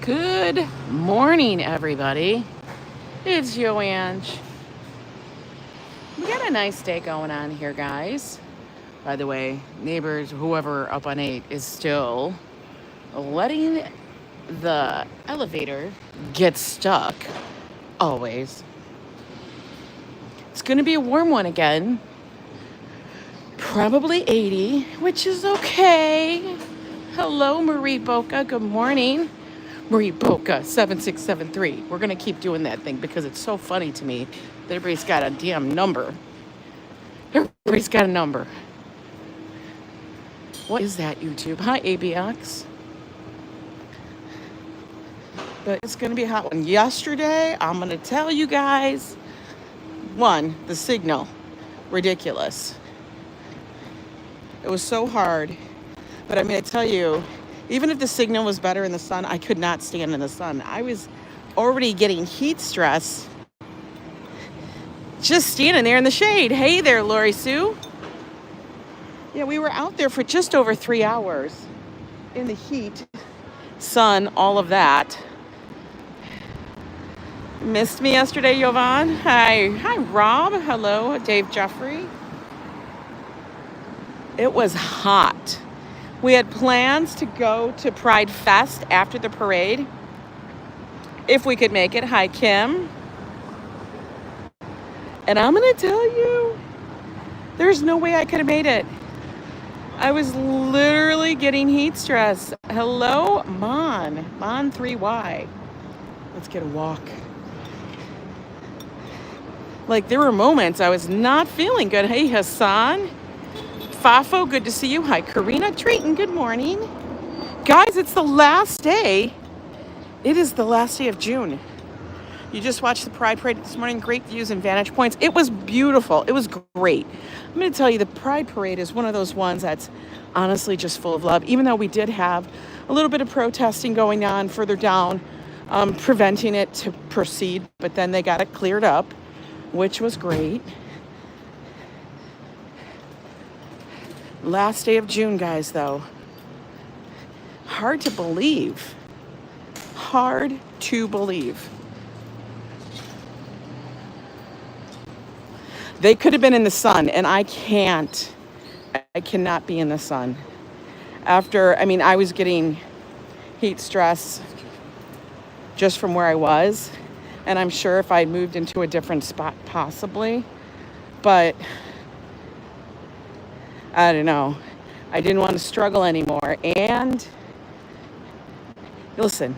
Good morning, everybody. It's Yo Ange. We got a nice day going on here, guys. By the way, neighbors, whoever up on 8 is still letting the elevator get stuck. Always. It's going to be a warm one again. Probably 80, which is okay. Hello, Marie Boca. Good morning. Marie Boca 7673. We're gonna keep doing that thing because it's so funny to me that everybody's got a damn number. Everybody's got a number. What is that, YouTube? Hi, ABX. But it's gonna be a hot one. Yesterday, I'm gonna tell you guys, one, the signal, ridiculous. It was so hard. But I'm gonna tell you, even if the signal was better in the sun, I could not stand in the sun. I was already getting heat stress just standing there in the shade. Hey there, Lori Sue. Yeah, we were out there for just over 3 hours in the heat, sun, all of that. Missed me yesterday, Yovan. Hi, Rob. Hello, Dave Jeffrey. It was hot. We had plans to go to Pride Fest after the parade, if we could make it. Hi, Kim. And I'm going to tell you, there's no way I could have made it. I was literally getting heat stress. Hello, Mon 3Y. Let's get a walk. Like, there were moments I was not feeling good. Hey, Hassan. Fafo, good to see you. Hi, Karina Drayton, good morning. Guys, it's the last day. It is the last day of June. You just watched the Pride Parade this morning. Great views and vantage points. It was beautiful. It was great. I'm going to tell you, the Pride Parade is one of those ones that's honestly just full of love. Even though we did have a little bit of protesting going on further down, preventing it to proceed. But then they got it cleared up, which was great. Last day of June, guys, though. Hard to believe. Hard to believe. They could have been in the sun, and I can't. I cannot be in the sun. I was getting heat stress just from where I was, and I'm sure if I moved into a different spot, possibly, but I don't know. I didn't want to struggle anymore. And listen,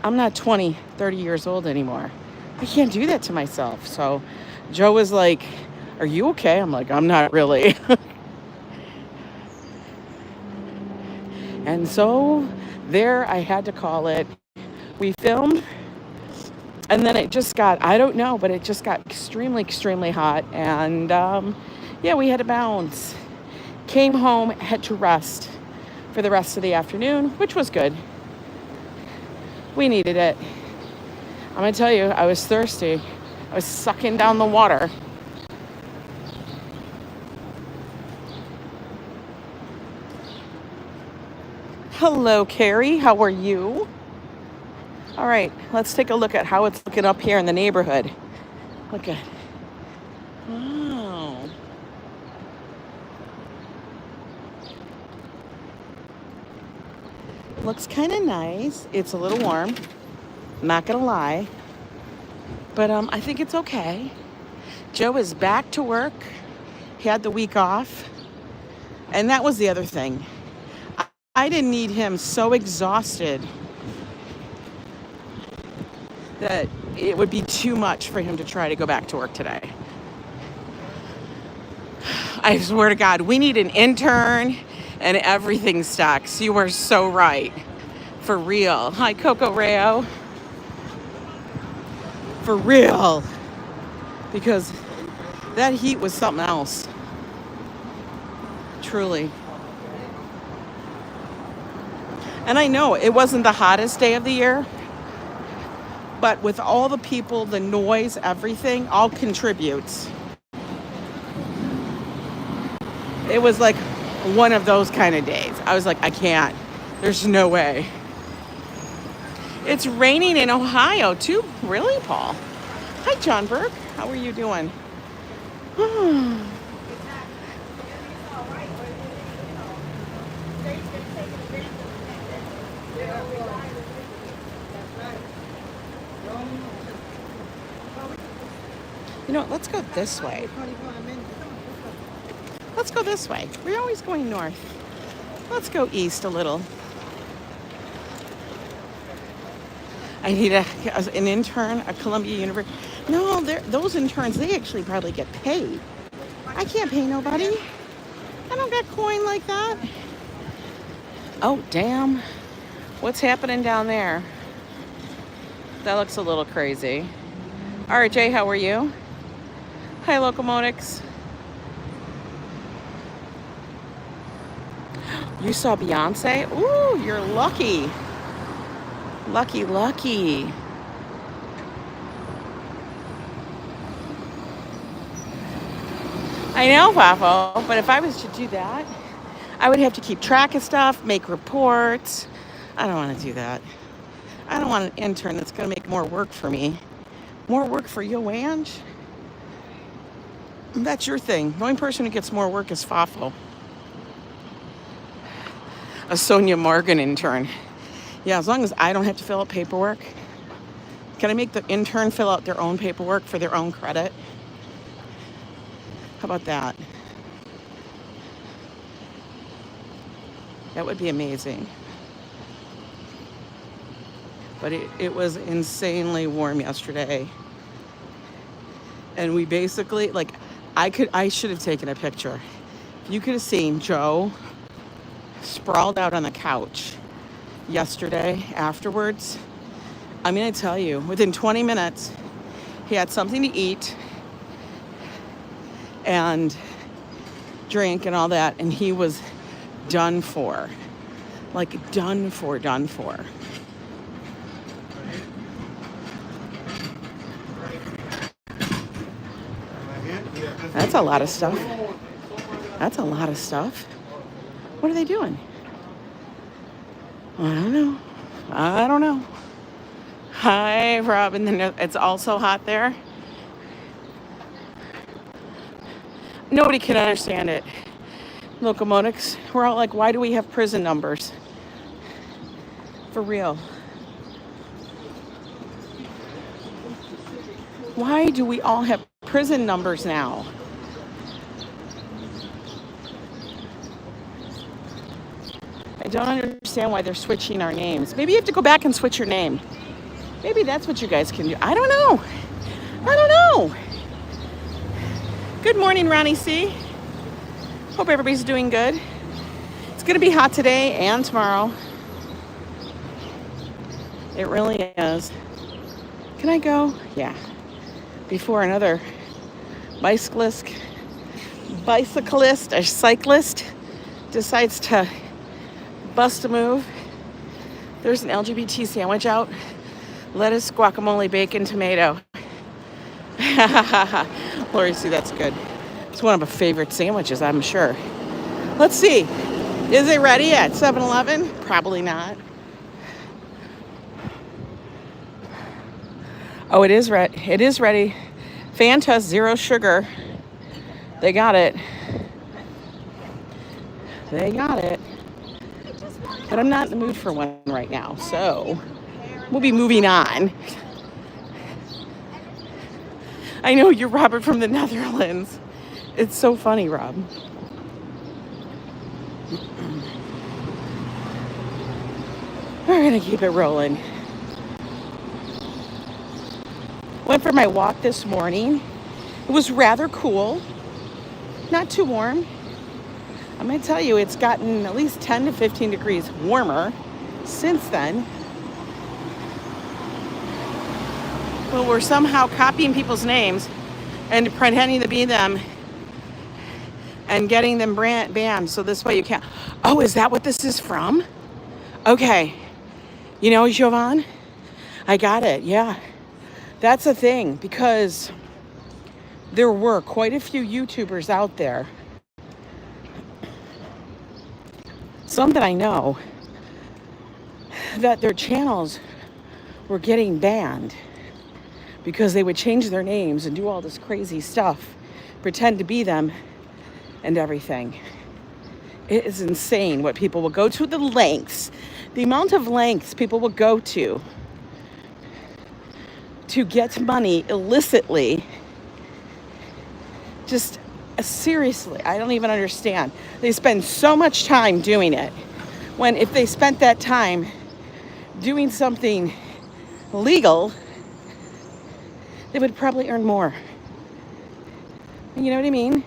I'm not 20, 30 years old anymore. I can't do that to myself. So Joe was like, are you okay? I'm like, I'm not really. And so there I had to call it. We filmed. And then it just got, I don't know, but it just got extremely, extremely hot. And we had to bounce. Came home, had to rest for the rest of the afternoon, which was good. We needed it. I'm going to tell you, I was thirsty. I was sucking down the water. Hello, Carrie. How are you? All right, let's take a look at how it's looking up here in the neighborhood. Look at, wow. Looks kind of nice. It's a little warm. Not gonna lie. But I think it's okay. Joe is back to work. He had the week off. And that was the other thing. I didn't need him so exhausted that it would be too much for him to try to go back to work today. I swear to God, we need an intern and everything stacks. You are so right. For real. Hi, Coco Rayo. For real. Because that heat was something else. Truly. And I know it wasn't the hottest day of the year, but with all the people, the noise, everything, all contributes. It was like one of those kind of days. I was like, I can't. There's no way. It's raining in Ohio too. Really, Paul? Hi, John Burke. How are you doing? You know what? Let's go this way. Let's go this way. We're always going north. Let's go east a little. I need an intern at Columbia University. No, those interns, they actually probably get paid. I can't pay nobody. I don't got coin like that. Oh, damn. What's happening down there? That looks a little crazy. RJ, how are you? Hi, Locomotics. You saw Beyonce? Ooh, you're lucky. Lucky, lucky. I know, Fafo, but if I was to do that, I would have to keep track of stuff, make reports. I don't want to do that. I don't want an intern that's going to make more work for me. More work for Yo Ang? That's your thing. The only person who gets more work is Fafo. A Sonia Morgan intern. Yeah, as long as I don't have to fill out paperwork. Can I make the intern fill out their own paperwork for their own credit? How about that? That would be amazing. But it was insanely warm yesterday. And we basically, like, I should have taken a picture. You could have seen Joe sprawled out on the couch yesterday afterwards. I'm going to tell you, within 20 minutes, he had something to eat and drink and all that, and he was done for. Like, done for. That's a lot of stuff. That's a lot of stuff. What are they doing? I don't know. Hi, Robin. It's also hot there. Nobody can understand it. Locomotics. We're all like, why do we have prison numbers? For real. Why do we all have prison numbers now? I don't understand why they're switching our names. Maybe you have to go back and switch your name. Maybe that's what you guys can do. I don't know. Good morning, Ronnie C. Hope everybody's doing good. It's going to be hot today and tomorrow. It really is. Can I go? Yeah. Before another bicyclist or cyclist decides to bust a move. There's an LGBT sandwich out. Lettuce, guacamole, bacon, tomato. Lori, see, that's good. It's one of my favorite sandwiches, I'm sure. Let's see. Is it ready at 7-Eleven? Probably not. Oh, it is ready. It is ready. Fanta, 0 sugar. They got it. But I'm not in the mood for one right now, so we'll be moving on. I know you're Robert from the Netherlands. It's so funny, Rob. We're gonna keep it rolling. Went for my walk this morning. It was rather cool, not too warm. I'm gonna tell you, it's gotten at least 10 to 15 degrees warmer since then. Well, we're somehow copying people's names and pretending to be them and getting them banned, so this way you can't. Oh, is that what this is from? Okay. You know, Jovan, I got it, yeah. That's a thing, because there were quite a few YouTubers out there some that I know, that their channels were getting banned because they would change their names and do all this crazy stuff, pretend to be them and everything. It is insane what people will go to, the lengths, the amount of lengths people will go to get money illicitly. Just seriously, I don't even understand. They spend so much time doing it, when if they spent that time doing something legal, they would probably earn more. You know what I mean?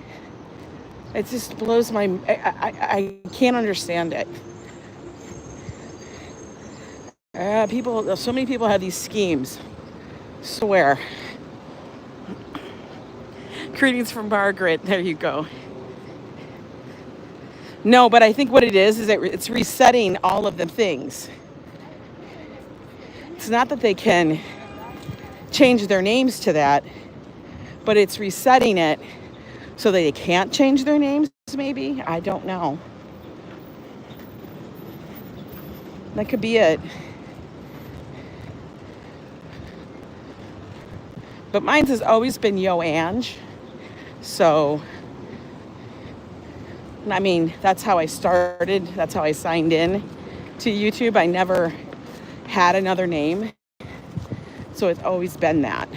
It just blows my... I can't understand it. So many people have these schemes. Swear. Greetings from Margaret. There you go. No, but I think what it is that it's resetting all of the things. It's not that they can change their names to that, but it's resetting it so that they can't change their names, maybe? I don't know. That could be it. But mine has always been Yo Ange. So, I mean, that's how I started. That's how I signed in to YouTube. I never had another name. So it's always been that.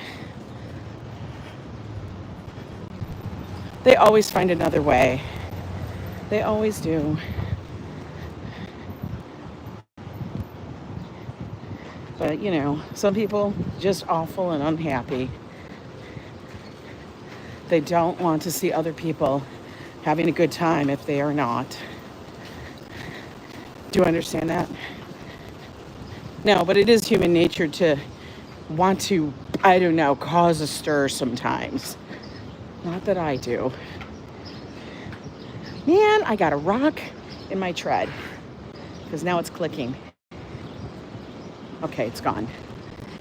They always find another way. They always do. But, you know, some people just awful and unhappy. They don't want to see other people having a good time if they are not. Do you understand that? No, but it is human nature to want to, I don't know, cause a stir sometimes. Not that I do. Man, I got a rock in my tread because now it's clicking. Okay, it's gone.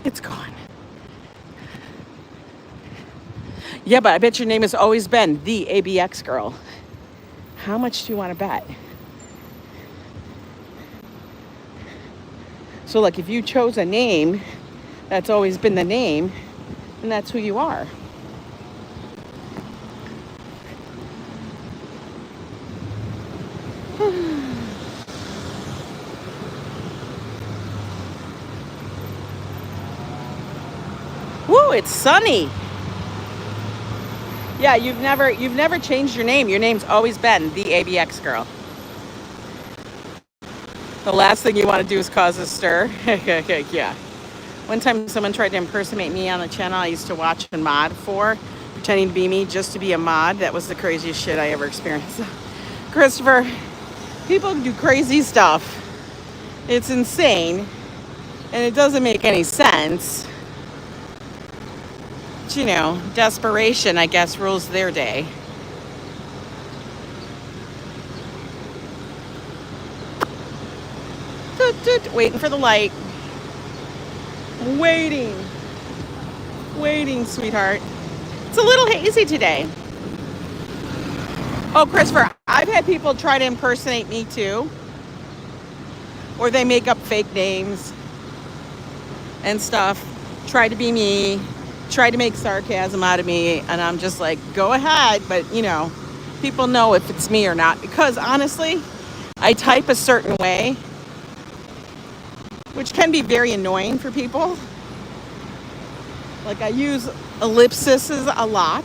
It's gone. Yeah, but I bet your name has always been the ABX girl. How much do you want to bet? So, like, if you chose a name that's always been the name, then that's who you are. Woo, it's sunny. Yeah, you've never changed your name. Your name's always been the ABX girl. The last thing you want to do is cause a stir. Yeah. One time someone tried to impersonate me on the channel I used to watch and mod for, pretending to be me just to be a mod. That was the craziest shit I ever experienced. Christopher, people do crazy stuff. It's insane. And it doesn't make any sense. But, you know, desperation, I guess, rules their day. Waiting for the light. Waiting, sweetheart. It's a little hazy today. Oh, Christopher, I've had people try to impersonate me too. Or they make up fake names and stuff. Try to be me. Try to make sarcasm out of me. And I'm just like, go ahead. But, you know, people know if it's me or not. Because honestly, I type a certain way, which can be very annoying for people. Like, I use ellipses a lot.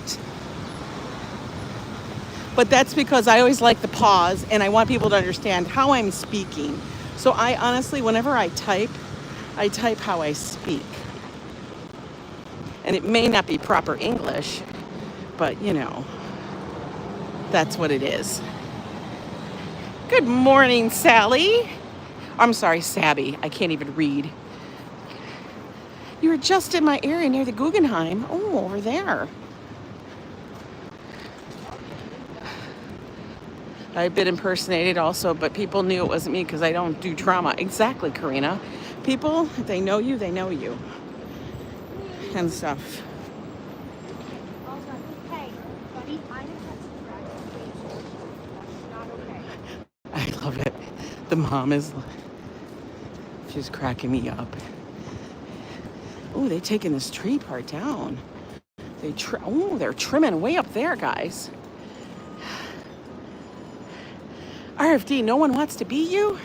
But that's because I always like the pause and I want people to understand how I'm speaking. So I honestly, whenever I type how I speak. And it may not be proper English, but you know, that's what it is. Good morning, Sally. I'm sorry, Sabby. I can't even read. You were just in my area near the Guggenheim. Oh, over there. I've been impersonated also, but people knew it wasn't me because I don't do drama. Exactly, Karina. People, if they know you, and stuff. Hey, buddy, I just had some not okay. I love it. The mom is, she's cracking me up. Oh, they're taking this tree part down. They're trimming way up there, guys. RFD, no one wants to be you?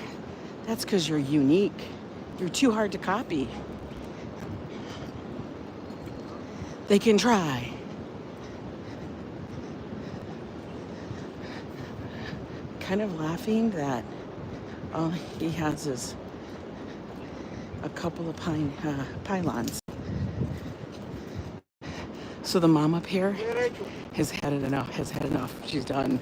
That's because you're unique. You're too hard to copy. They can try. Kind of laughing that all he has is a couple of pylons. So the mom up here has had enough. She's done.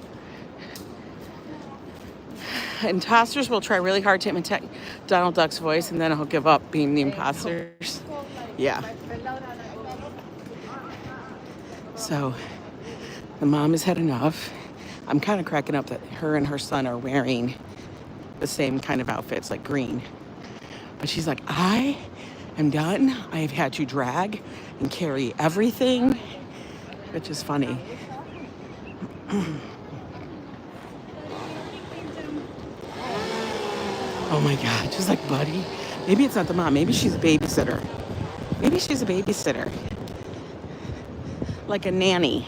Imposters will try really hard to imitate Donald Duck's voice, and then he'll give up being the imposters. Yeah. So the mom has had enough. I'm kind of cracking up that her and her son are wearing the same kind of outfits, like green. But she's like, I am done. I have had to drag and carry everything, which is funny. Oh my God, she's like, buddy. Maybe it's not the mom. Maybe she's a babysitter. Maybe she's a babysitter. Like a nanny.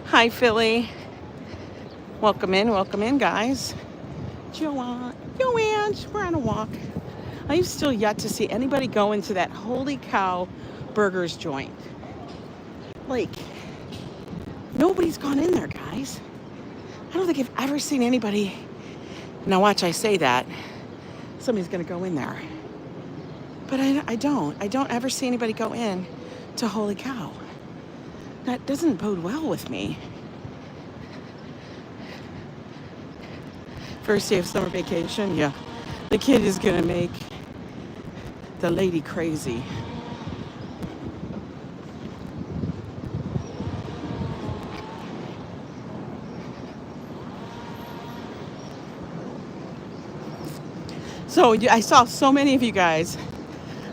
Hi, Philly. Welcome in, guys. Joanne, we're on a walk. I've still yet to see anybody go into that Holy Cow Burgers joint. Like, nobody's gone in there, guys. I don't think I've ever seen anybody. Now watch, I say that. Somebody's gonna go in there. But I don't ever see anybody go in to Holy Cow. That doesn't bode well with me. First day of summer vacation, yeah. The kid is gonna make the lady crazy. So I saw so many of you guys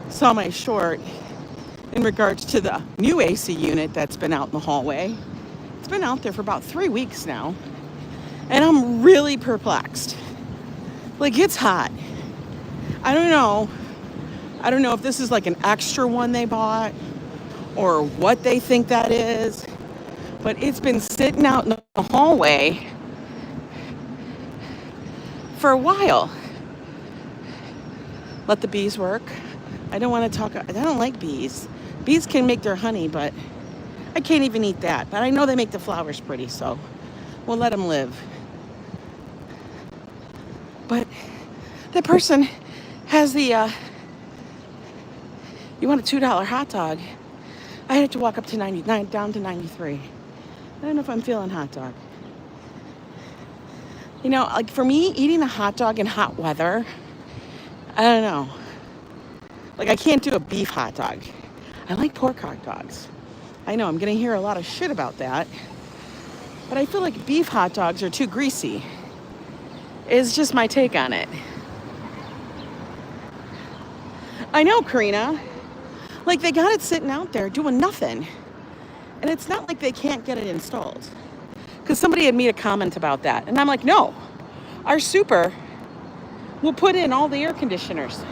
saw my short in regards to the new AC unit that's been out in the hallway. It's been out there for about 3 weeks now. And I'm really perplexed. Like, it's hot. I don't know if this is like an extra one they bought or what they think that is. But it's been sitting out in the hallway for a while. Let the bees work. I don't like bees. Bees can make their honey, but I can't even eat that. But I know they make the flowers pretty, so we'll let them live. But that person has the, you want a $2 hot dog? I had to walk up to 99, down to 93. I don't know if I'm feeling hot dog. You know, like for me, eating a hot dog in hot weather, I don't know. Like, I can't do a beef hot dog. I like pork hot dogs. I know I'm going to hear a lot of shit about that. But I feel like beef hot dogs are too greasy. It's just my take on it. I know, Karina. Like, they got it sitting out there doing nothing. And it's not like they can't get it installed. Because somebody had made a comment about that. And I'm like, no. Our super will put in all the air conditioners.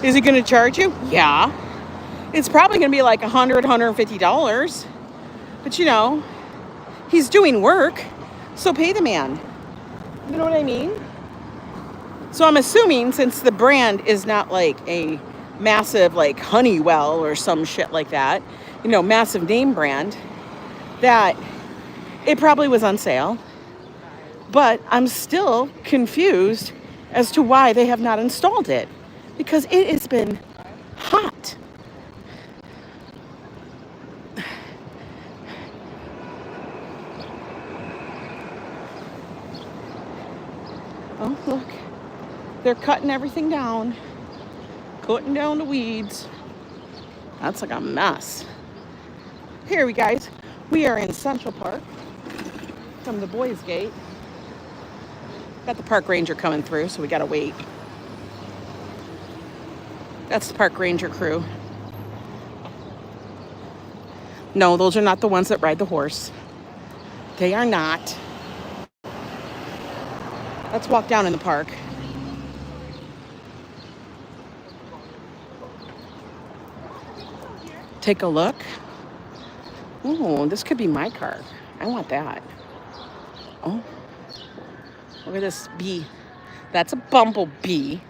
Is he going to charge you? Yeah. It's probably going to be like $100, $150. But you know, he's doing work, so pay the man. You know what I mean? So I'm assuming, since the brand is not like a massive like Honeywell or some shit like that, you know, massive name brand, that it probably was on sale. But I'm still confused as to why they have not installed it, because it has been hot. Oh, look, they're cutting everything down, cutting down the weeds. That's like a mess. Here we guys, we are in Central Park from the Boys Gate. Got the park ranger coming through, so we gotta wait. That's the park ranger crew. No, those are not the ones that ride the horse. They are not. Let's walk down in the park. Take a look. Ooh, this could be my car. I want that. Oh, look at this bee. That's a bumblebee.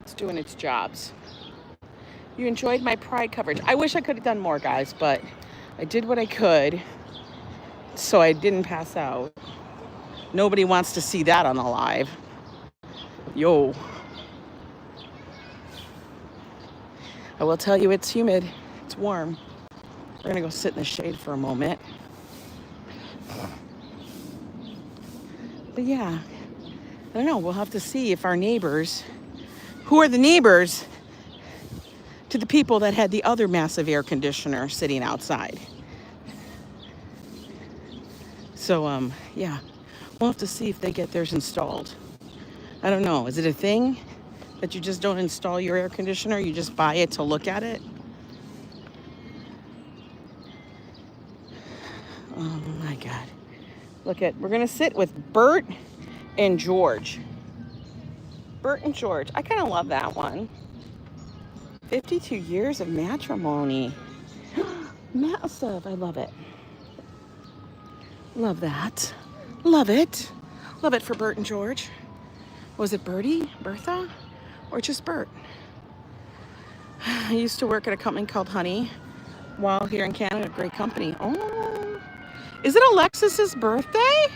It's doing its jobs. You enjoyed my Pride coverage. I wish I could have done more, guys, but I did what I could so I didn't pass out. Nobody wants to see that on the live. Yo. I will tell you it's humid. It's warm. We're gonna go sit in the shade for a moment. But yeah, I don't know. We'll have to see if our neighbors, who are the neighbors to the people that had the other massive air conditioner sitting outside. So, yeah, we'll have to see if they get theirs installed. I don't know. Is it a thing that you just don't install your air conditioner? You just buy it to look at it? Oh my God. We're gonna sit with Bert and George. Bert and George. I kind of love that one. 52 years of matrimony. Massive. I love it. Love that. Love it. Love it for Bert and George. Was it Bertie, Bertha, or just Bert? I used to work at a company called Honey while here in Canada. Great company. Oh, is it Alexis's birthday?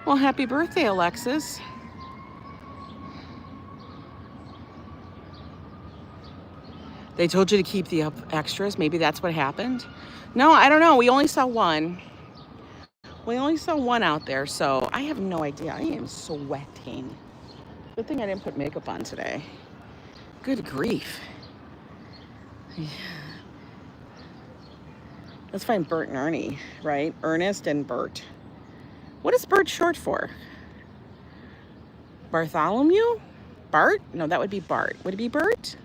Well, happy birthday, Alexis. They told you to keep the extras. Maybe that's what happened. No, I don't know. We only saw one. We only saw one out there, so I have no idea. I am sweating. Good thing I didn't put makeup on today. Good grief. Yeah. Let's find Bert and Ernie, right? Ernest and Bert. What is Bert short for? Bartholomew? Bart? No, that would be Bart. Would it be Bert?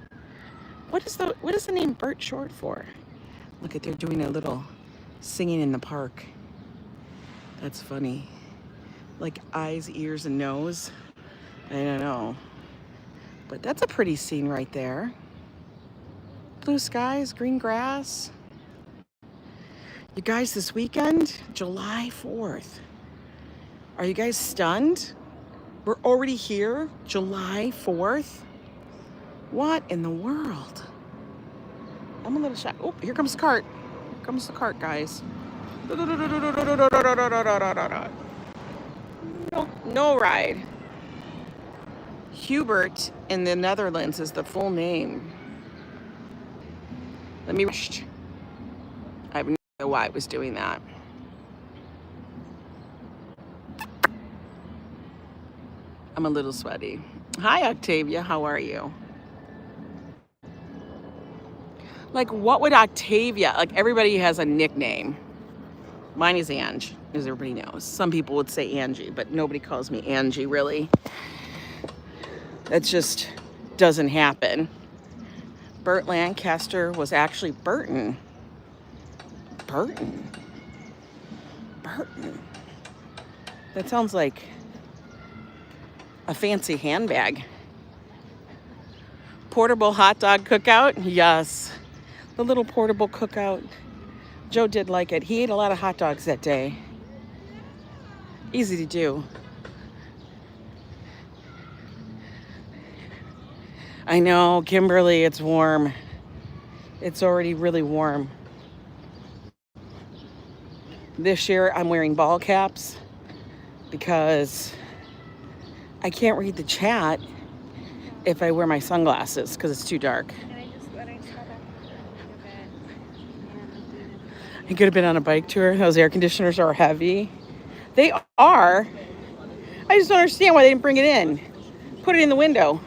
What is the name Bert short for? Look at, they're doing a little singing in the park. That's funny. Like eyes, ears, and nose. I don't know. But that's a pretty scene right there. Blue skies, green grass. You guys, this weekend, July 4th. Are you guys stunned? We're already here, July 4th. What in the world? I'm a little shocked. Oh, here comes the cart. Here comes the cart, guys. No ride. Hubert in the Netherlands is the full name. I have no idea why it was doing that. I'm a little sweaty. Hi, Octavia. How are you? Like, what would Octavia, like everybody has a nickname. Mine is Ange, as everybody knows. Some people would say Angie, but nobody calls me Angie, really. That just doesn't happen. Burt Lancaster was actually Burton. Burton. That sounds like a fancy handbag. Portable hot dog cookout? Yes. The little portable cookout. Joe did like it. He ate a lot of hot dogs that day. Easy to do. I know, Kimberly, it's warm. It's already really warm. This year I'm wearing ball caps because I can't read the chat if I wear my sunglasses because it's too dark. I could have been on a bike tour. Those air conditioners are heavy. They are. I just don't understand why they didn't bring it in. Put it in the window.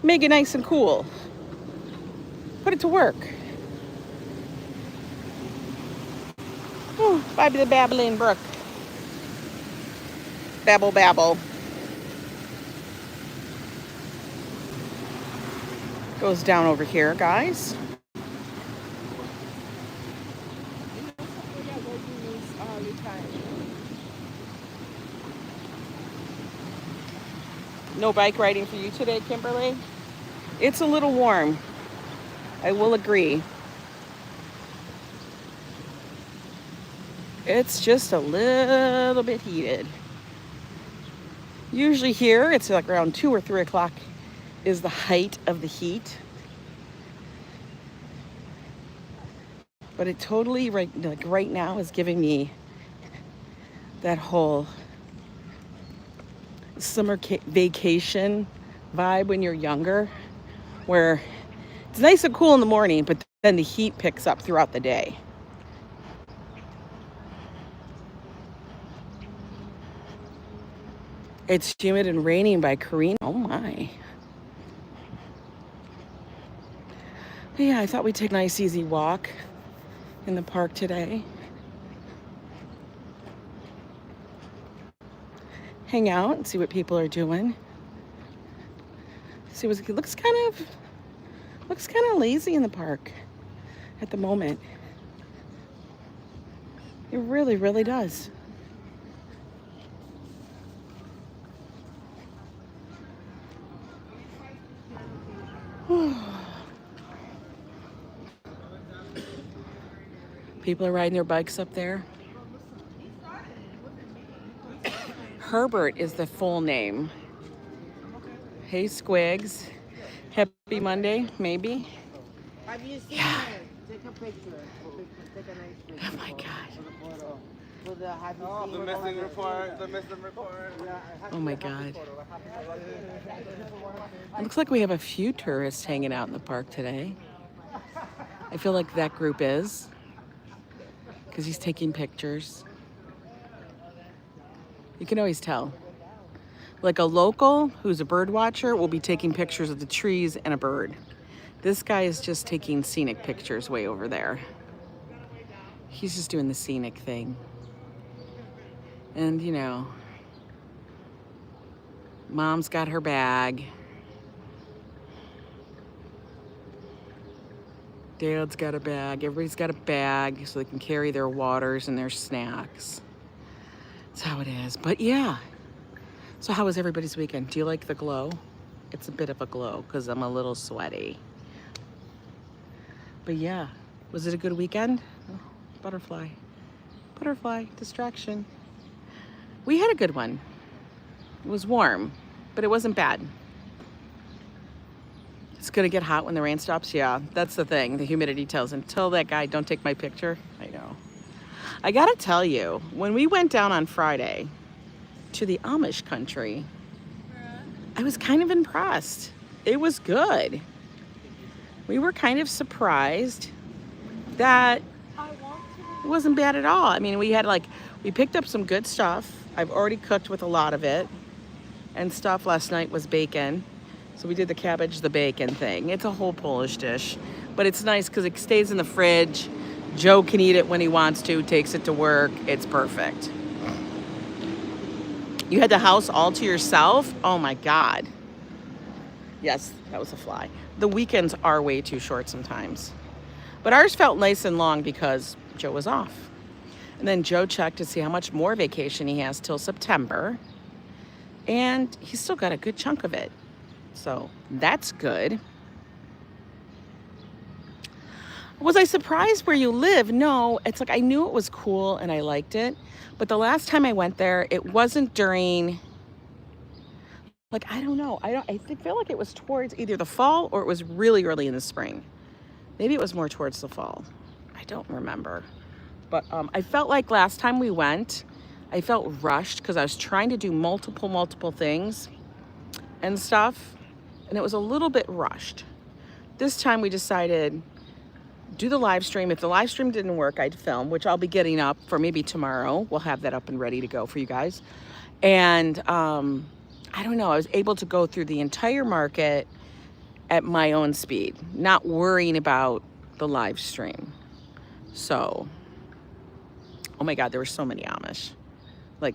Make it nice and cool. Put it to work. Ooh, bye to the babbling brook. Babble, babble. Goes down over here, guys. No bike riding for you today, Kimberly? It's a little warm. I will agree. It's just a little bit heated. Usually here, it's like around 2 or 3 o'clock is the height of the heat. But it totally, right now, is giving me that whole summer vacation vibe when you're younger, where it's nice and cool in the morning, but then the heat picks up throughout the day. It's humid and raining by Karina. Oh my. But yeah, I thought we'd take a nice easy walk in the park today. Hang out and see what people are doing. See what it looks kind of lazy in the park at the moment. It really, really does. People are riding their bikes up there. Herbert is the full name. Hey, Squigs. Happy Monday, maybe? Have you seen Yeah. her? Take a picture. Take a nice picture. Oh my God. So the have you Oh, seen the missing report. The missing report. Oh my God. It looks like we have a few tourists hanging out in the park today. I feel like that group is, because he's taking pictures. You can always tell. Like a local who's a bird watcher will be taking pictures of the trees and a bird. This guy is just taking scenic pictures way over there. He's just doing the scenic thing. And you know, Mom's got her bag. Dad's got a bag. Everybody's got a bag so they can carry their waters and their snacks. That's how it is. But yeah. So how was everybody's weekend? Do you like the glow? It's a bit of a glow because I'm a little sweaty. But yeah, was it a good weekend? Oh, butterfly. Butterfly, distraction. We had a good one. It was warm, but it wasn't bad. It's gonna get hot when the rain stops. Yeah, that's the thing. The humidity tells him, tell that guy, don't take my picture. I know. I gotta tell you, when we went down on Friday to the Amish country, I was kind of impressed. It was good. We were kind of surprised that it wasn't bad at all. I mean, we picked up some good stuff. I've already cooked with a lot of it and stuff. Last night was bacon. So we did the cabbage, the bacon thing. It's a whole Polish dish, but it's nice because it stays in the fridge. Joe can eat it when he wants to, takes it to work. It's perfect. You had the house all to yourself? Oh my God. Yes, that was a fly. The weekends are way too short sometimes. But ours felt nice and long because Joe was off. And then Joe checked to see how much more vacation he has till September. And he's still got a good chunk of it. So that's good. Was I surprised where you live? No, it's like I knew it was cool and I liked it. But the last time I went there, it wasn't during, like, I don't know. I feel like it was towards either the fall or it was really early in the spring. Maybe it was more towards the fall. I don't remember. But I felt like last time we went, I felt rushed because I was trying to do multiple things and stuff. And it was a little bit rushed. This time we decided, do the live stream. If the live stream didn't work, I'd film, which I'll be getting up for maybe tomorrow. We'll have that up and ready to go for you guys. And I don't know, I was able to go through the entire market at my own speed, not worrying about the live stream. So, oh my God, there were so many Amish. Like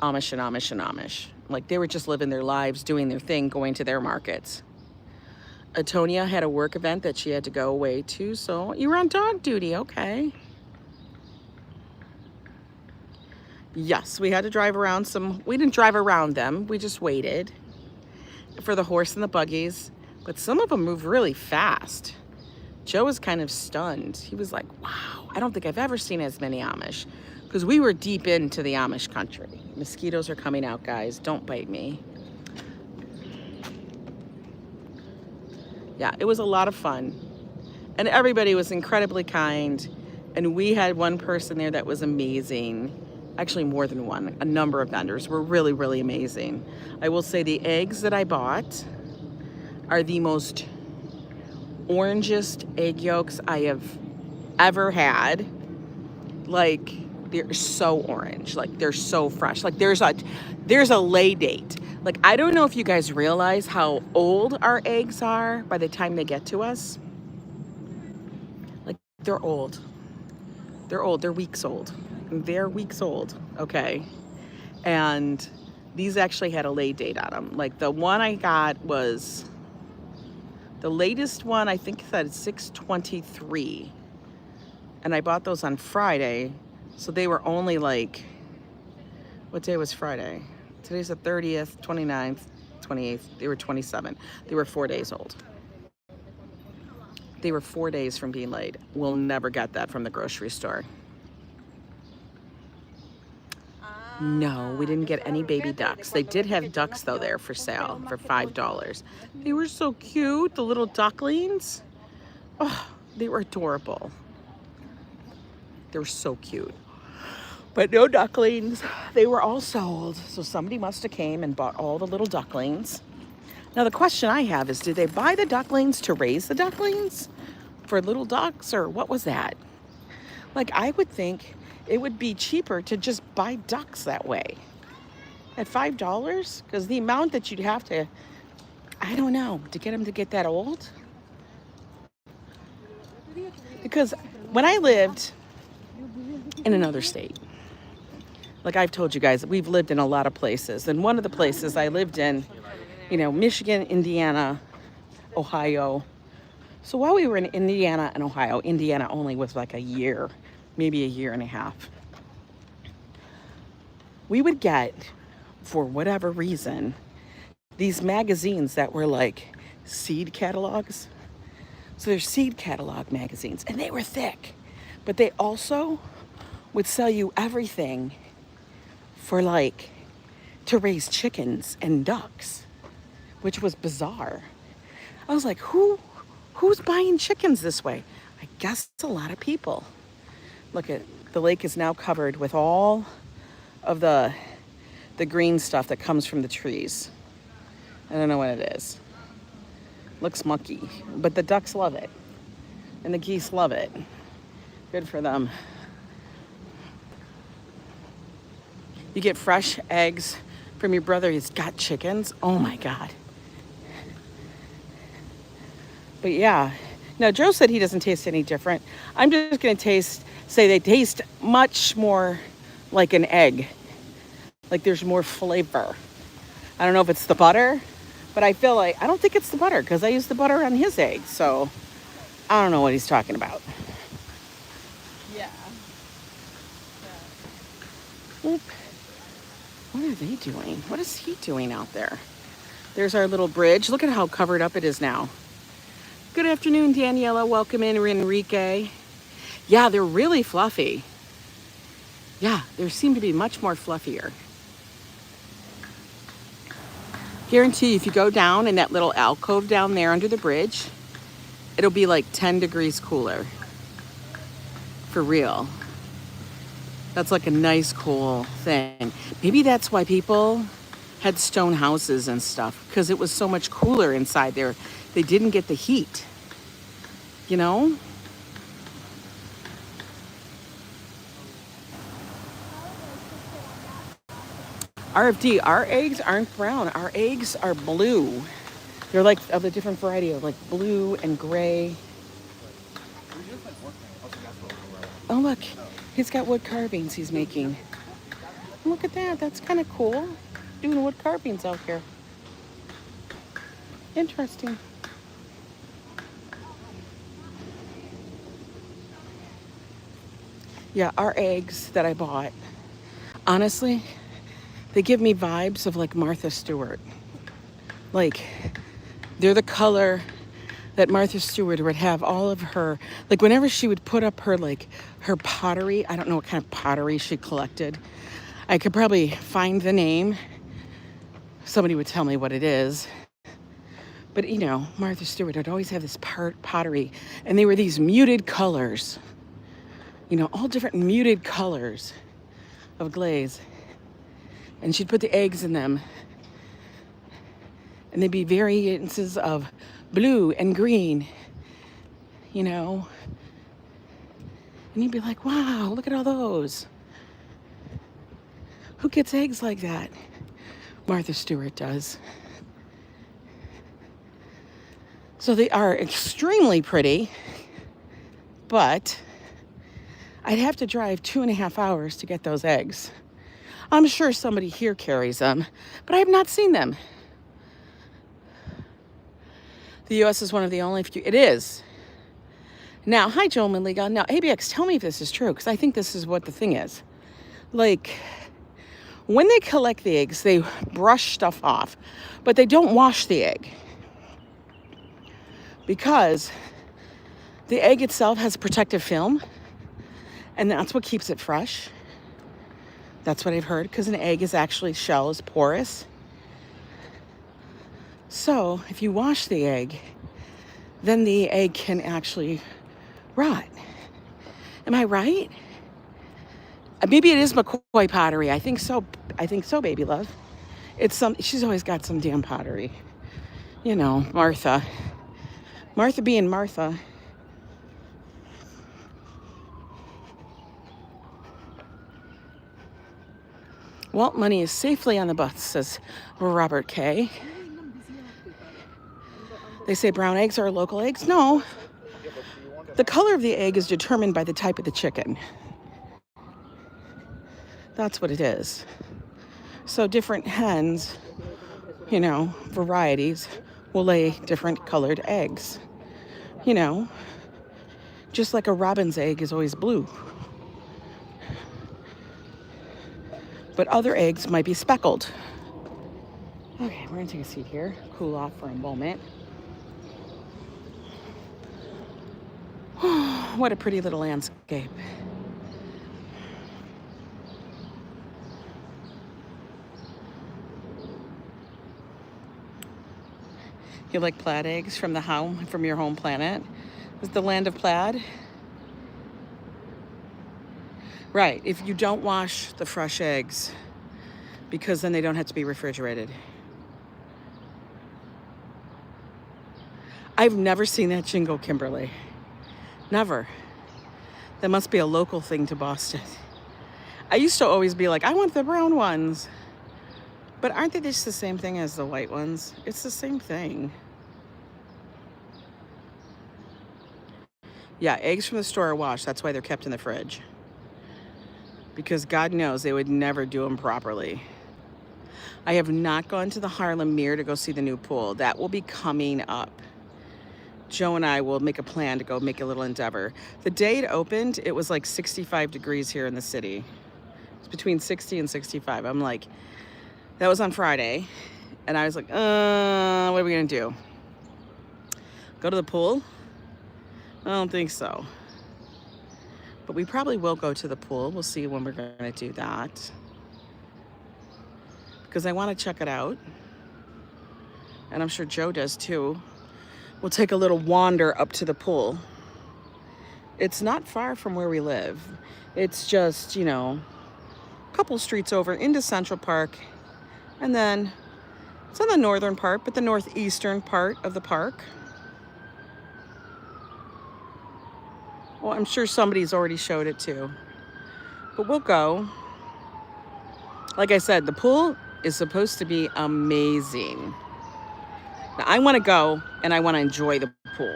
Amish and Amish and Amish. Like they were just living their lives, doing their thing, going to their markets. Atonia had a work event that she had to go away to, so you were on dog duty, okay. Yes, we had to drive around we didn't drive around them, we just waited. for the horse and the buggies, but some of them move really fast. Joe was kind of stunned. He was like, wow, I don't think I've ever seen as many Amish, because we were deep into the Amish country. Mosquitoes are coming out, guys. Don't bite me. Yeah, it was a lot of fun. And everybody was incredibly kind. And we had one person there that was amazing. Actually, more than one. A number of vendors were really, really amazing. I will say the eggs that I bought are the most orangest egg yolks I have ever had. Like, they're so orange. Like, they're so fresh. Like, there's a lay date. Like, I don't know if you guys realize how old our eggs are by the time they get to us. Like, they're old. They're old. They're weeks old. They're weeks old, okay? And these actually had a lay date on them. Like, the one I got was, the latest one I think said 6/23. And I bought those on Friday. So they were only like, what day was Friday? Today's the 30th, 29th, 28th. They were 27. They were 4 days old. They were 4 days from being laid. We'll never get that from the grocery store. No, we didn't get any baby ducks. They did have ducks though there for sale for $5. They were so cute, the little ducklings. Oh, they were adorable. They were so cute. But no ducklings. They were all sold. So somebody must have came and bought all the little ducklings. Now the question I have is, did they buy the ducklings to raise the ducklings for little ducks, or what was that? Like, I would think it would be cheaper to just buy ducks that way at $5, because the amount that you'd have to, I don't know, to get them to get that old. Because when I lived in another state, like I've told you guys, we've lived in a lot of places. And one of the places I lived in, you know, Michigan, Indiana, Ohio. So while we were in Indiana and Ohio, Indiana only was like a year, maybe a year and a half. We would get, for whatever reason, these magazines that were like seed catalogs. So they're seed catalog magazines, and they were thick, but they also would sell you everything for like to raise chickens and ducks, which was bizarre. I was like, who's buying chickens this way? I guess a lot of people. Look at, the lake is now covered with all of the green stuff that comes from the trees. I don't know what it is. Looks mucky, but the ducks love it. And the geese love it. Good for them. You get fresh eggs from your brother. He's got chickens. Oh my God. But yeah. Now, Joe said he doesn't taste any different. I'm just going to say they taste much more like an egg. Like there's more flavor. I don't know if it's the butter, but I feel like, I don't think it's the butter because I used the butter on his eggs. So I don't know what he's talking about. Yeah. Oop. What are they doing? What is he doing out there? There's our little bridge. Look at how covered up it is now. Good afternoon, Daniela. Welcome in, Enrique. Yeah, they're really fluffy. Yeah, they seem to be much more fluffier. Guarantee if you go down in that little alcove down there under the bridge, it'll be like 10 degrees cooler. For real. That's like a nice, cool thing. Maybe that's why people had stone houses and stuff, because it was so much cooler inside there. They didn't get the heat, you know? RFD, our eggs aren't brown. Our eggs are blue. They're like of a different variety of like blue and gray. Oh, look. He's got wood carvings he's making. Look at that. That's kind of cool. Doing wood carvings out here. Interesting. Yeah, our eggs that I bought, honestly, they give me vibes of like Martha Stewart. Like, they're the color that Martha Stewart would have all of her, like whenever she would put up her, like her pottery, I don't know what kind of pottery she collected. I could probably find the name. Somebody would tell me what it is. But you know, Martha Stewart would always have this pottery, and they were these muted colors. You know, all different muted colors of glaze. And she'd put the eggs in them. And they'd be variances of blue and green, you know. And you'd be like, wow, look at all those. Who gets eggs like that? Martha Stewart does. So they are extremely pretty, but I'd have to drive 2.5 hours to get those eggs. I'm sure somebody here carries them, but I have not seen them. The U.S. is one of the only few. It is. Now, hi, Joel Maliga. Now, ABX, tell me if this is true, because I think this is what the thing is. Like, when they collect the eggs, they brush stuff off, but they don't wash the egg. Because the egg itself has protective film, and that's what keeps it fresh. That's what I've heard, because an egg is actually, shell is porous. So if you wash the egg, then the egg can actually rot. Am I right? Maybe it is McCoy pottery. I think so. I think so, baby love. It's some. She's always got some damn pottery. You know, Martha. Martha being Martha. Well, money is safely on the bus, says Robert K. They say brown eggs are local eggs. No. The color of the egg is determined by the type of the chicken. That's what it is. So different hens, you know, varieties, will lay different colored eggs. You know, just like a robin's egg is always blue. But other eggs might be speckled. Okay, we're gonna take a seat here, cool off for a moment. What a pretty little landscape. You like plaid eggs from your home planet? Is the land of plaid? Right, if you don't wash the fresh eggs, because then they don't have to be refrigerated. I've never seen that jingle, Kimberly. Never. That must be a local thing to Boston. I used to always be like, I want the brown ones. But aren't they just the same thing as the white ones? It's the same thing. Yeah, eggs from the store are washed. That's why they're kept in the fridge. Because God knows they would never do them properly. I have not gone to the Harlem Mirror to go see the new pool. That will be coming up. Joe and I will make a plan to go make a little endeavor. The day it opened, it was like 65 degrees here in the city. It's between 60 and 65. I'm like, that was on Friday. And I was like, what are we gonna do? Go to the pool? I don't think so. But we probably will go to the pool. We'll see when we're gonna do that. Because I wanna check it out. And I'm sure Joe does too. We'll take a little wander up to the pool. It's not far from where we live. It's just, you know, a couple streets over into Central Park. And then it's on the northern part, but the northeastern part of the park. Well, I'm sure somebody's already showed it too. But we'll go. Like I said, the pool is supposed to be amazing. Now, I want to go and I want to enjoy the pool.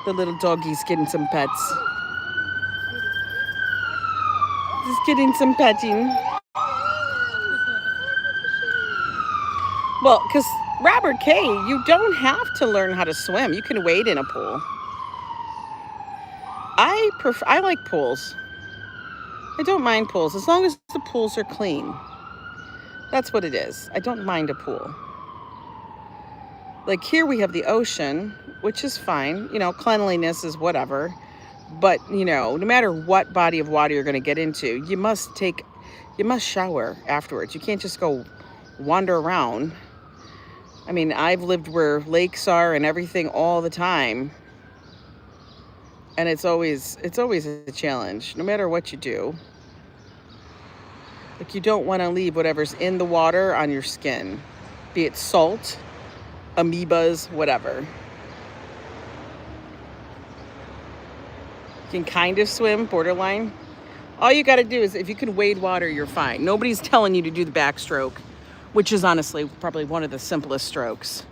The little doggy's getting some pets. Just getting some petting. Well, because Robert K., you don't have to learn how to swim. You can wade in a pool. I like pools. I don't mind pools as long as the pools are clean. That's what it is. I don't mind a pool. Like here we have the ocean, which is fine. You know, cleanliness is whatever. But, you know, no matter what body of water you're going to get into, you must shower afterwards. You can't just go wander around. I mean, I've lived where lakes are and everything all the time. And it's always a challenge, no matter what you do. Like, you don't want to leave whatever's in the water on your skin, be it salt, amoebas, whatever. You can kind of swim, borderline. All you got to do is, if you can wade water, you're fine. Nobody's telling you to do the backstroke, which is honestly probably one of the simplest strokes.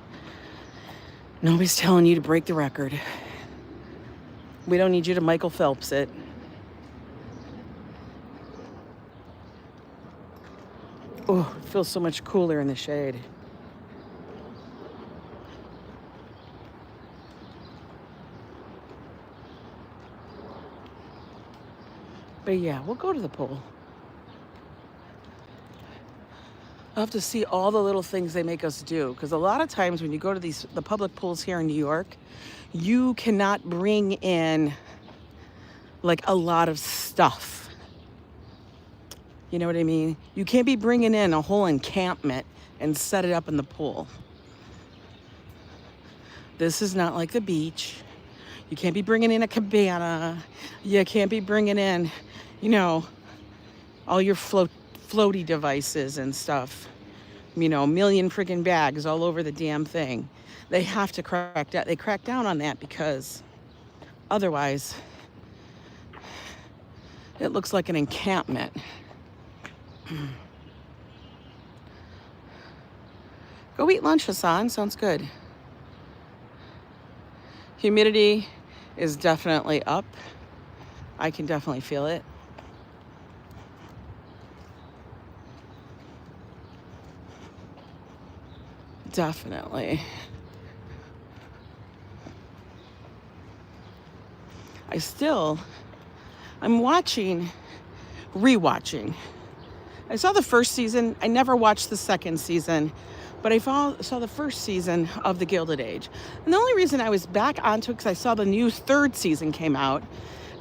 Nobody's telling you to break the record. We don't need you to Michael Phelps it. Oh, it feels so much cooler in the shade. But yeah, we'll go to the pool. I'll have to see all the little things they make us do. Because a lot of times when you go to the public pools here in New York, you cannot bring in like a lot of stuff. You know what I mean? You can't be bringing in a whole encampment and set it up in the pool. This is not like the beach. You can't be bringing in a cabana. You can't be bringing in, you know, all your floaty devices and stuff. You know, a million friggin' bags all over the damn thing. They have to crack down. They crack down on that because otherwise it looks like an encampment. Go eat lunch, Hassan. Sounds good. Humidity is definitely up. I can definitely feel it. Definitely. I'm rewatching. I saw the first season. I never watched the second season, but I saw the first season of The Gilded Age. And the only reason I was back onto it because I saw the new third season came out.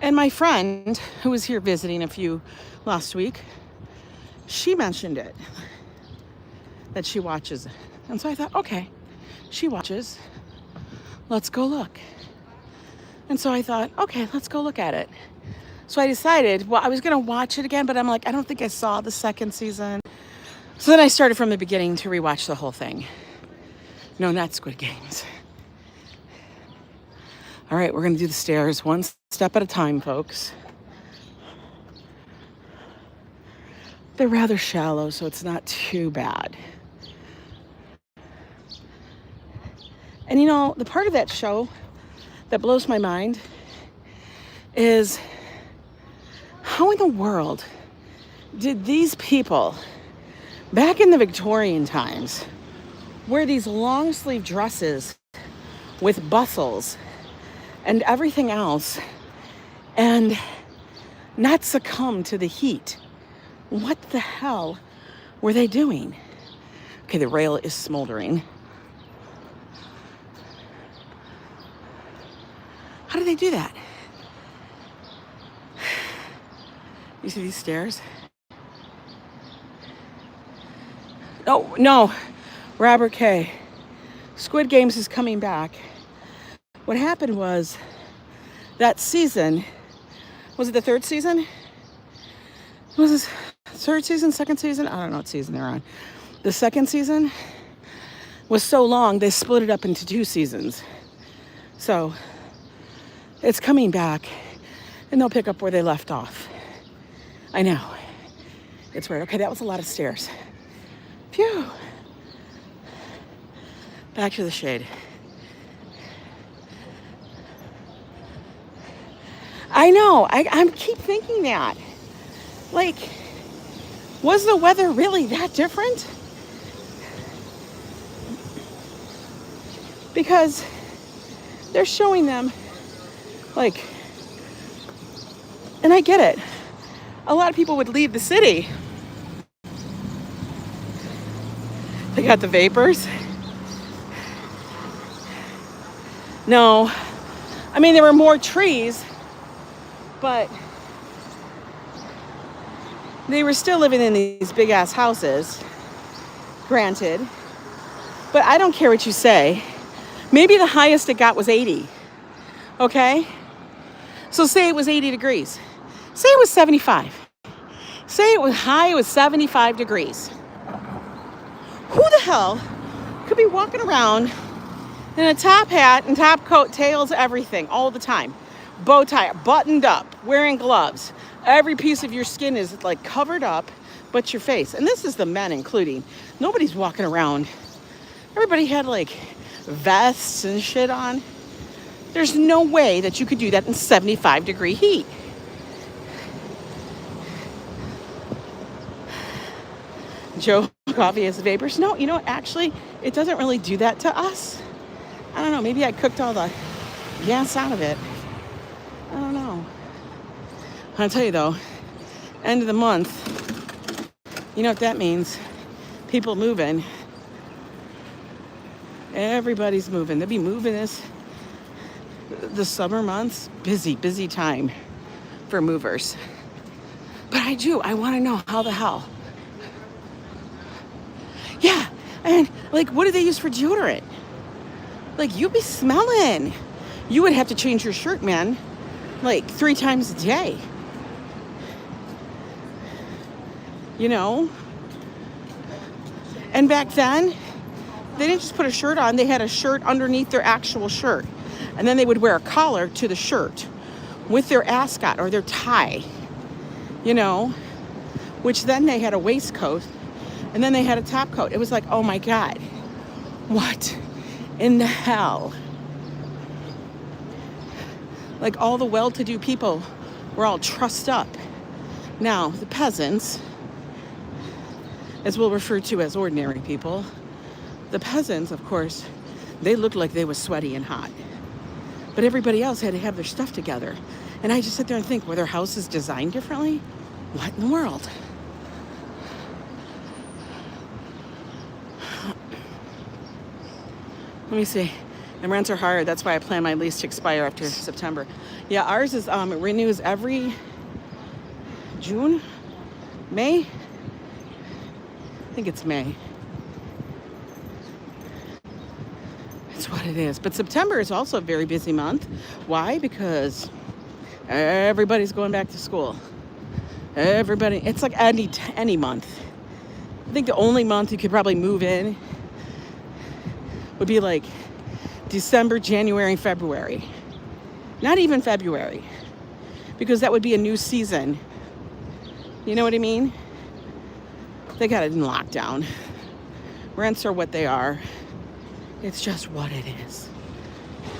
And my friend, who was here visiting last week, she mentioned it, that she watches it. And so I thought, okay, she watches. Let's go look. And so I thought, okay, let's go look at it. So I decided, well, I was going to watch it again, but I'm like, I don't think I saw the second season. So then I started from the beginning to rewatch the whole thing. No, not Squid Games. All right, we're going to do the stairs one step at a time, folks. They're rather shallow, so it's not too bad. And you know, the part of that show that blows my mind is how in the world did these people back in the Victorian times wear these long sleeve dresses with bustles and everything else and not succumb to the heat? What the hell were they doing? Okay, the rail is smoldering. How do they do that? You see these stairs? Oh, no. Robert K. Squid Games is coming back. What happened was that season, was it the third season? Was this third season, second season? I don't know what season they're on. The second season was so long, they split it up into 2 seasons. So it's coming back, and they'll pick up where they left off. I know. It's weird. Okay, that was a lot of stairs. Phew. Back to the shade. I know. I keep thinking that. Like, was the weather really that different? Because they're showing them, like, and I get it. a lot of people would leave the city. They got the vapors. No, I mean, there were more trees, but they were still living in these big ass houses, granted. But I don't care what you say. Maybe the highest it got was 80, okay? So say it was 80 degrees. Say it was 75. Say it was high, it was 75 degrees. Who the hell could be walking around in a top hat and top coat, tails, everything, all the time? Bow tie, buttoned up, wearing gloves. Every piece of your skin is like covered up, but your face. And this is the men including. Nobody's walking around. Everybody had like vests and shit on. There's no way that you could do that in 75-degree heat. Joe, coffee has vapors. No, you know what? Actually, it doesn't really do that to us. I don't know. Maybe I cooked all the gas out of it. I don't know. I'll tell you though, end of the month, you know what that means? People moving. Everybody's moving. They'll be moving the summer months. Busy time for movers. But I want to know how the hell. Yeah, and like, what do they use for deodorant? Like, you'd be smelling. You would have to change your shirt, man, like 3 times a day. You know? And back then, they didn't just put a shirt on. They had a shirt underneath their actual shirt. And then they would wear a collar to the shirt with their ascot or their tie, you know, which then they had a waistcoat and then they had a top coat. It was like, oh my God, what in the hell? Like, all the well-to-do people were all trussed up. Now, the peasants, as we'll refer to as ordinary people, the peasants, of course, they looked like they were sweaty and hot. But everybody else had to have their stuff together. And I just sit there and think, were their houses designed differently? What in the world? Let me see. And rents are hard. That's why I plan my lease to expire after September. Yeah, ours is it renews every June, May. I think it's May. That's what it is. But September is also a very busy month. Why? Because everybody's going back to school. Everybody. It's like any month. I think the only month you could probably move in would be like December, January, February. Not even February, because that would be a new season. You know what I mean? They got it in lockdown. Rents are what they are. It's just what it is.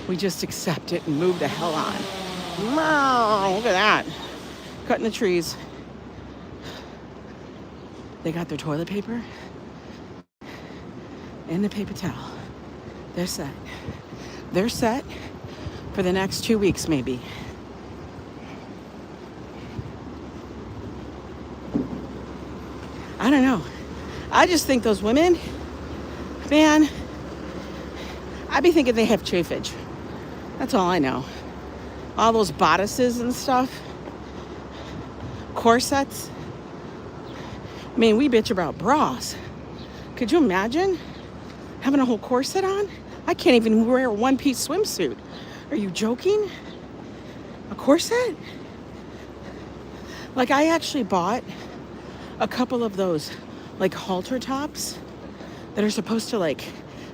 We just accept it and move the hell on. Wow, look at that. Cutting the trees. They got their toilet paper and the paper towel. They're set. They're set for the next 2 weeks, maybe. I don't know. I just think those women, man, I be thinking they have chafage. That's all I know. All those bodices and stuff. Corsets. I mean, we bitch about bras. Could you imagine having a whole corset on? I can't even wear a one-piece swimsuit. Are you joking? A corset? Like, I actually bought a couple of those, like, halter tops that are supposed to, like,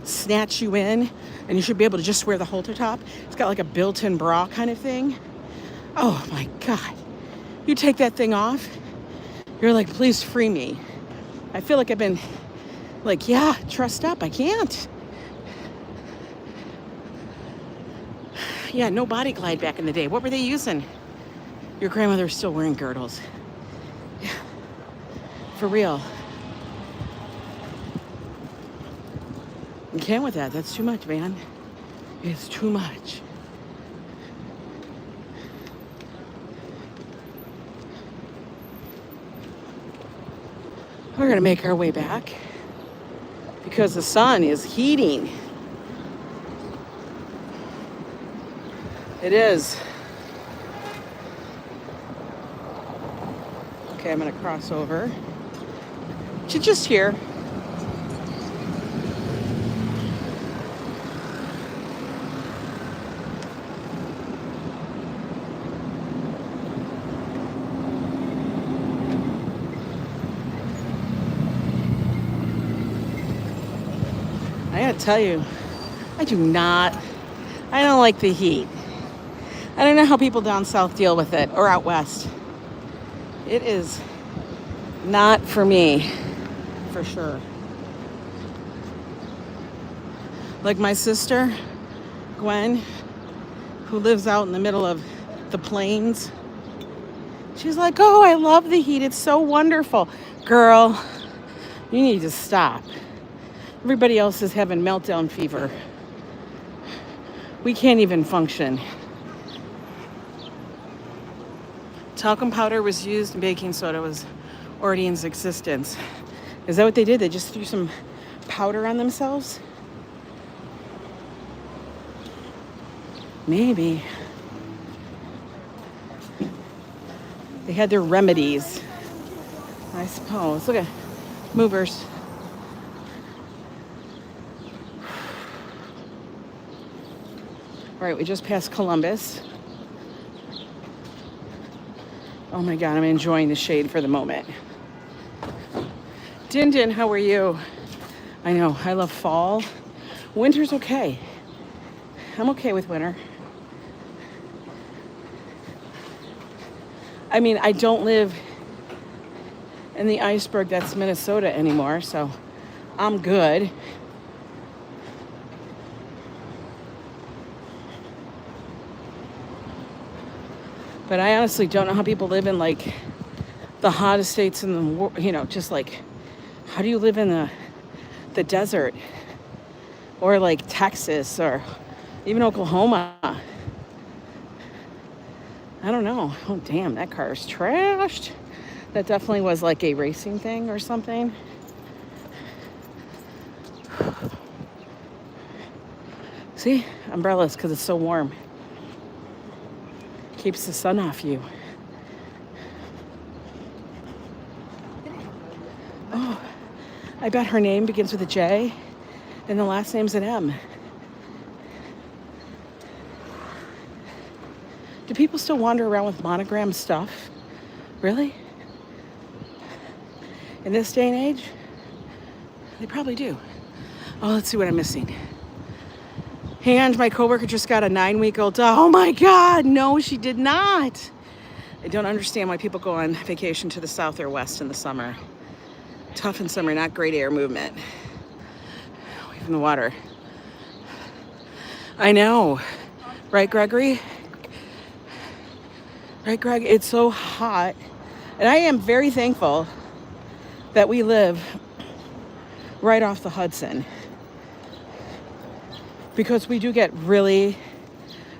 snatch you in, and you should be able to just wear the halter top. It's got, like, a built-in bra kind of thing. Oh, my God. You take that thing off, you're like, please free me. I feel like I've been, like, yeah, trussed up. I can't. Yeah, no body glide back in the day. What were they using? Your grandmother's still wearing girdles. Yeah, for real. You can't with that. That's too much, man. It's too much. We're gonna make our way back because the sun is heating. It is. Okay, I'm gonna cross over to just here. I gotta tell you, I don't like the heat. I don't know how people down south deal with it, or out west. It is not for me, for sure. Like my sister, Gwen, who lives out in the middle of the plains, she's like, oh, I love the heat. It's so wonderful. Girl, you need to stop. Everybody else is having meltdown fever. We can't even function. Talcum powder was used and baking soda was already in existence. Is that what they did? They just threw some powder on themselves? Maybe. They had their remedies, I suppose. Look at movers. All right, we just passed Columbus. Oh my God, I'm enjoying the shade for the moment. Din Din, how are you? I know, I love fall. Winter's okay. I'm okay with winter. I mean, I don't live in the iceberg that's Minnesota anymore, so I'm good. But I honestly don't know how people live in like the hottest states in the world, you know, just like, how do you live in the desert? Or like Texas or even Oklahoma? I don't know. Oh, damn, that car is trashed. That definitely was like a racing thing or something. See, umbrellas because it's so warm. Keeps the sun off you. Oh, I bet her name begins with a J and the last name's an M. Do people still wander around with monogram stuff? Really? In this day and age? They probably do. Oh, let's see what I'm missing. And my coworker just got a 9-week-old dog. Oh my God, no, she did not. I don't understand why people go on vacation to the south or west in the summer. Tough in summer, not great air movement. Away from the water. I know. Right, Gregory? Right, Greg? It's so hot. And I am very thankful that we live right off the Hudson, because we do get really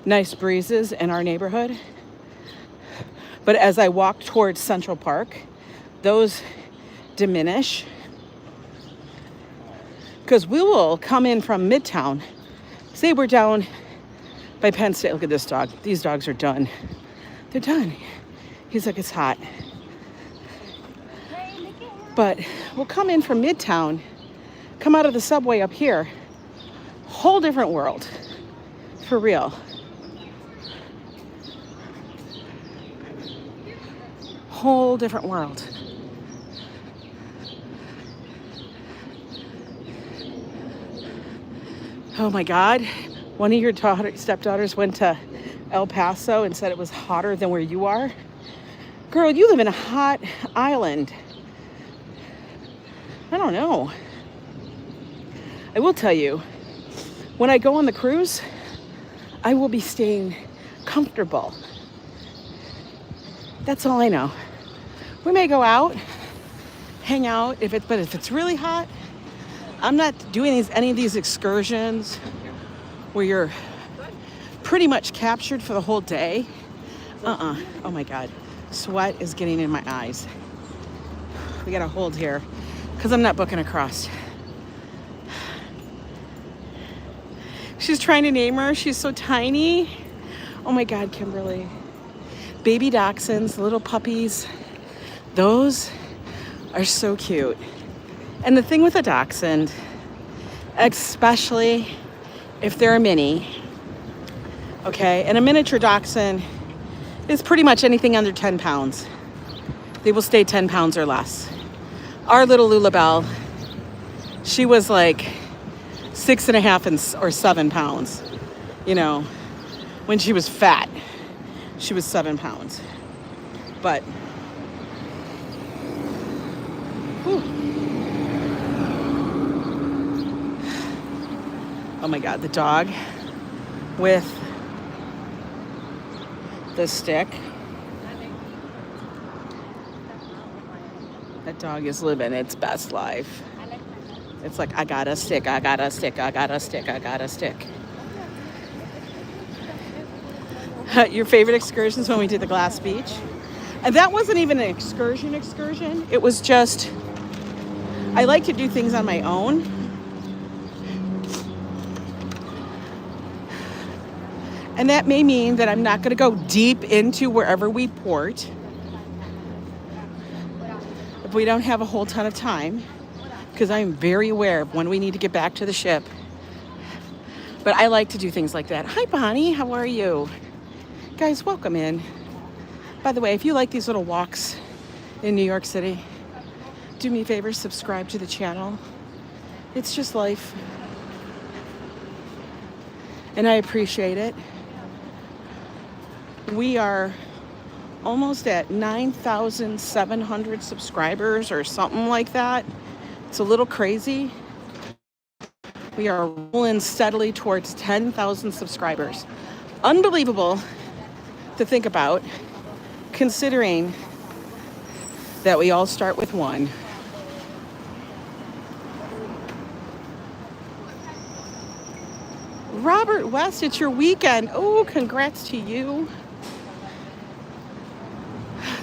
nice breezes in our neighborhood. But as I walk towards Central Park, those diminish, because we will come in from Midtown. Say we're down by Penn State. Look at this dog. These dogs are done. They're done. He's like, it's hot. But we'll come in from Midtown, come out of the subway up here. Whole different world, for real. Whole different world. Oh my God, one of your stepdaughters went to El Paso and said it was hotter than where you are. Girl, you live in a hot island. I don't know. I will tell you, when I go on the cruise, I will be staying comfortable. That's all I know. We may go out, hang out, but if it's really hot, I'm not doing any of these excursions where you're pretty much captured for the whole day. Oh my God. Sweat is getting in my eyes. We gotta hold here. because I'm not booking across. She's trying to name her. She's so tiny. Oh my God, Kimberly. Baby dachshunds, little puppies. Those are so cute. And the thing with a dachshund, especially if they're a mini, okay, and a miniature dachshund is pretty much anything under 10 pounds. They will stay 10 pounds or less. Our little Lulabelle, she was like 6.5 or 7 pounds. You know, when she was fat, she was 7 pounds. But, whew. Oh my God, the dog with the stick. That dog is living its best life. It's like, I got a stick, I got a stick, I got a stick, I got a stick. Your favorite excursions when we did the Glass Beach? And that wasn't even an excursion. It was just, I like to do things on my own. And that may mean that I'm not going to go deep into wherever we port if we don't have a whole ton of time, because I'm very aware of when we need to get back to the ship. But I like to do things like that. Hi, Bonnie. How are you? Guys, welcome in. By the way, if you like these little walks in New York City, do me a favor, subscribe to the channel. It's just life. And I appreciate it. We are almost at 9,700 subscribers or something like that. It's a little crazy. We are rolling steadily towards 10,000 subscribers. Unbelievable to think about, considering that we all start with one. Robert West, it's your weekend. Oh, congrats to you.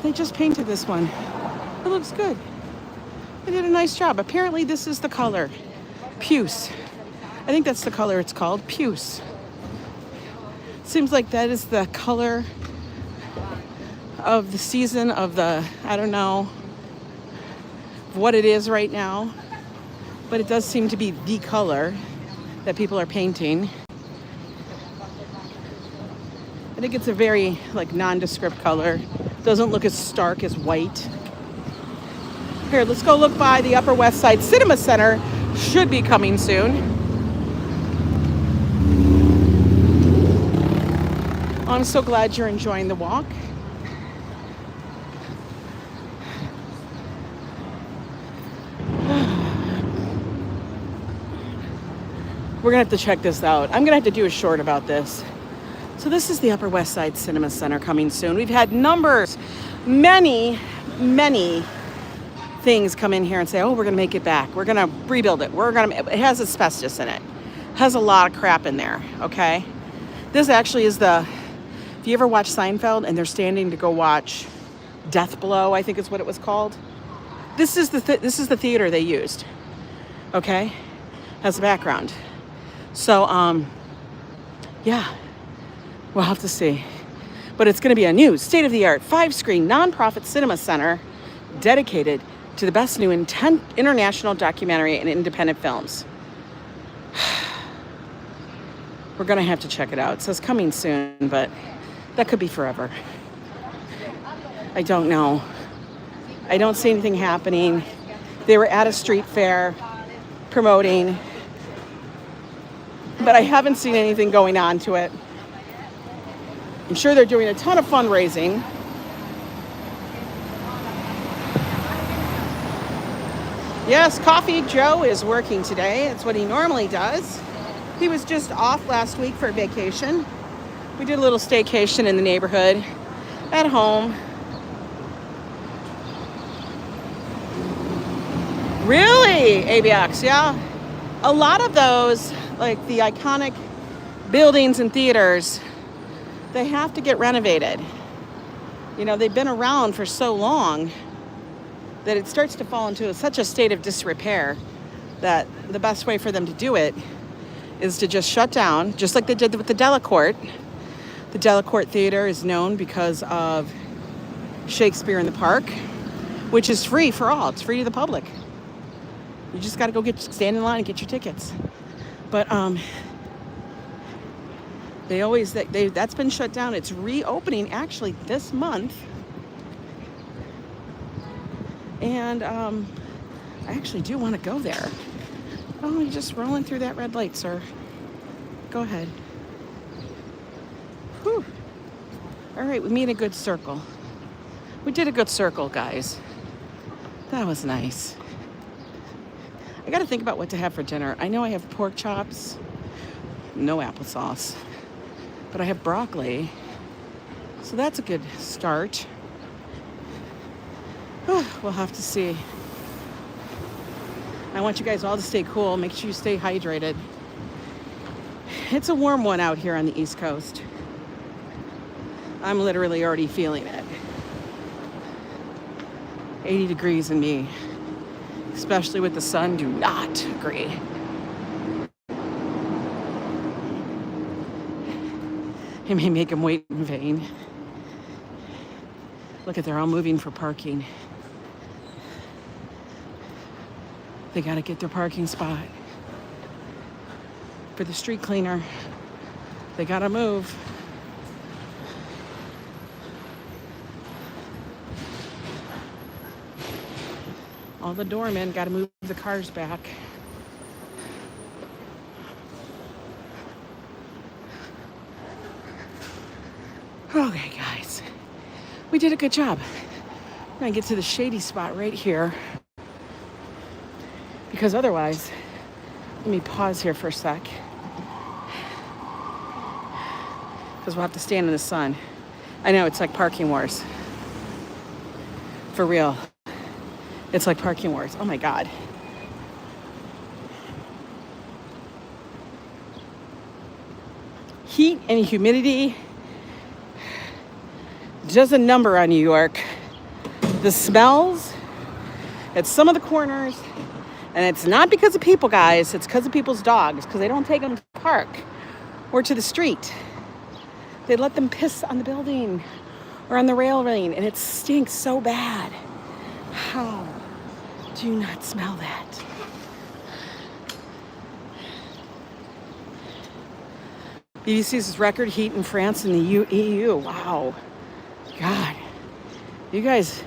They just painted this one. It looks good. They did a nice job. Apparently this is the color. Puce. I think that's the color it's called. Puce. Seems like that is the color of the season of the, I don't know what it is right now, but it does seem to be the color that people are painting. I think it's a very like nondescript color. Doesn't look as stark as white. Here, let's go look by the Upper West Side Cinema Center. Should be coming soon. I'm so glad you're enjoying the walk. We're gonna have to check this out. I'm gonna have to do a short about this. So this is the Upper West Side Cinema Center coming soon. We've had many things come in here and say, oh, we're gonna make it back. We're gonna rebuild it. It has asbestos in it. It has a lot of crap in there, okay? This actually is if you ever watch Seinfeld and they're standing to go watch Death Blow, I think is what it was called. This is the theater they used, okay? As a background. So, yeah, we'll have to see. But it's going to be a new state-of-the-art 5-screen nonprofit cinema center dedicated to the best new international documentary and independent films. We're going to have to check it out. It says coming soon, but that could be forever. I don't know. I don't see anything happening. They were at a street fair promoting, but I haven't seen anything going on to it. I'm sure they're doing a ton of fundraising. Yes, Coffee Joe is working today. It's what he normally does. He was just off last week for vacation. We did a little staycation in the neighborhood at home. Really, ABX, yeah. A lot of those, like the iconic buildings and theaters, they have to get renovated. You know, they've been around for so long. that it starts to fall into such a state of disrepair that the best way for them to do it is to just shut down, just like they did with the Delacorte. The Delacorte Theater is known because of Shakespeare in the Park, which is free for all. It's free to the public. You just got to go stand in line and get your tickets. But that's been shut down. It's reopening actually this month. And I actually do want to go there. Oh, you're just rolling through that red light, sir. Go ahead. Whew. All right, we made a good circle. We did a good circle, guys. That was nice. I got to think about what to have for dinner. I know I have pork chops, no applesauce, but I have broccoli. So that's a good start. We'll have to see. I want you guys all to stay cool. Make sure you stay hydrated. It's a warm one out here on the East Coast. I'm literally already feeling it. 80 degrees in me, especially with the sun. Do not agree. It may make them wait in vain. Look at, they're all moving for parking. They got to get their parking spot. For the street cleaner, they got to move. All the doormen got to move the cars back. Okay, guys. We did a good job. We're going to get to the shady spot right here. Because otherwise, let me pause here for a sec. Because we'll have to stand in the sun. I know, it's like parking wars. For real. It's like parking wars. Oh my God. Heat and humidity does a number on New York. The smells at some of the corners, and it's not because of people, guys. It's because of people's dogs, because they don't take them to the park or to the street. They let them piss on the building or on the railing, and it stinks so bad. How do you not smell that? BBC's record heat in France and the EU. Wow. God. You guys,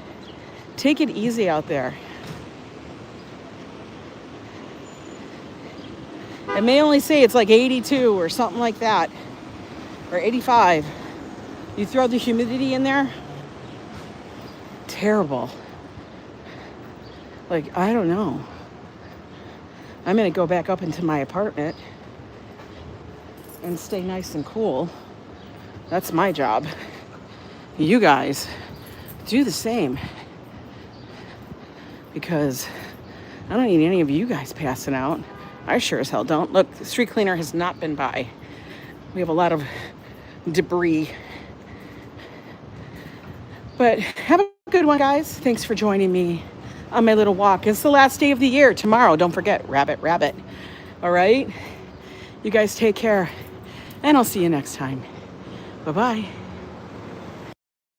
take it easy out there. It may only say it's like 82 or something like that, or 85. You throw the humidity in there, terrible. Like, I don't know. I'm gonna go back up into my apartment and stay nice and cool. That's my job. You guys do the same, because I don't need any of you guys passing out. I sure as hell don't. Look, the street cleaner has not been by. We have a lot of debris. But have a good one, guys. Thanks for joining me on my little walk. It's the last day of the year. Tomorrow, don't forget, rabbit. All right? You guys take care, and I'll see you next time. Bye-bye.